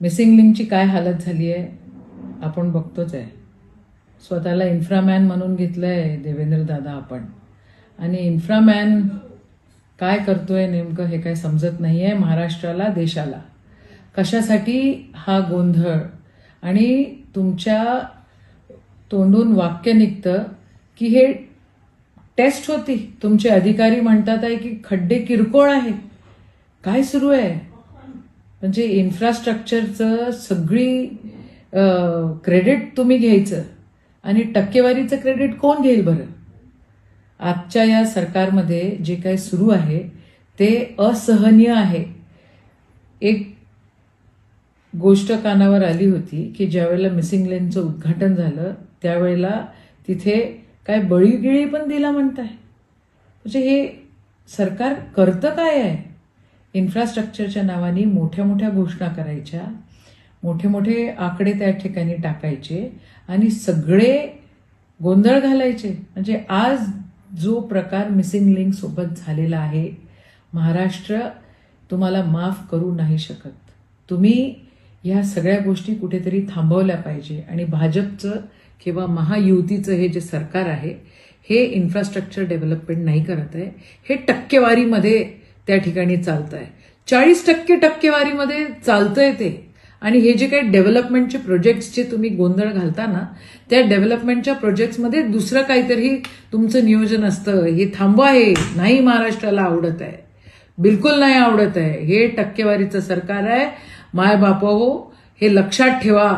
Missing लिंकची काय हालत झाली आहे आपण बघतोच आहे. स्वतःला इन्फ्रामॅन म्हणून घेतलंय देवेंद्र दादा आपण, आणि इन्फ्रामॅन काय करतोय नेमकं हे काय समजत नाहीये महाराष्ट्राला, देशाला. कशासाठी हा गोंधळ? आणि तुमच्या तोंडून वाक्य निघतं की हे टेस्ट होती, तुमचे अधिकारी म्हणतात आहे की खड्डे किरकोळ आहेत. काय सुरू आहे? म्हणजे इन्फ्रास्ट्रक्चरचं सगळी क्रेडिट तुम्ही घ्यायचं आणि टक्केवारीचं क्रेडिट कोण घेईल बरं? आजच्या या सरकारमध्ये जे काही सुरू आहे ते असहनीय आहे. एक गोष्ट कानावर आली होती की ज्यावेळेला मिसिंग लेनचं उद्घाटन झालं त्यावेळेला तिथे काय बळीगिळी पण दिला म्हणताय. म्हणजे हे सरकार करतं काय आहे? इन्फ्रास्ट्रक्चरच्या नावाने मोठ्या मोठ्या घोषणा करायच्या, मोठे मोठे आकडे त्या ठिकाणी टाकायचे आणि सगळे गोंधळ घालायचे. म्हणजे आज जो प्रकार मिसिंग लिंक सोबत झालेला आहे, महाराष्ट्र तुम्हाला माफ करू नाही शकत. तुम्ही या सगळ्या गोष्टी कुठेतरी थांबवल्या पाहिजे. आणि भाजपचं किंवा महायुतीचं हे जे सरकार आहे हे इन्फ्रास्ट्रक्चर डेव्हलपमेंट नाही करत आहे. हे टक्केवारीमध्ये त्या ठिकाणी चालतंय. 40% टक्केवारीमध्ये चालतंय ते. आणि हे जे काही डेव्हलपमेंटचे प्रोजेक्ट्सचे तुम्ही गोंधळ घालता ना, त्या डेव्हलपमेंटच्या प्रोजेक्ट्समध्ये दुसरं काहीतरी तुमचं नियोजन असतं. हे थांबवा, हे नाही महाराष्ट्राला आवडत आहे, बिलकुल नाही आवडत आहे. हे टक्केवारीचं सरकार आहे. माय बापा हो, हे लक्षात ठेवा.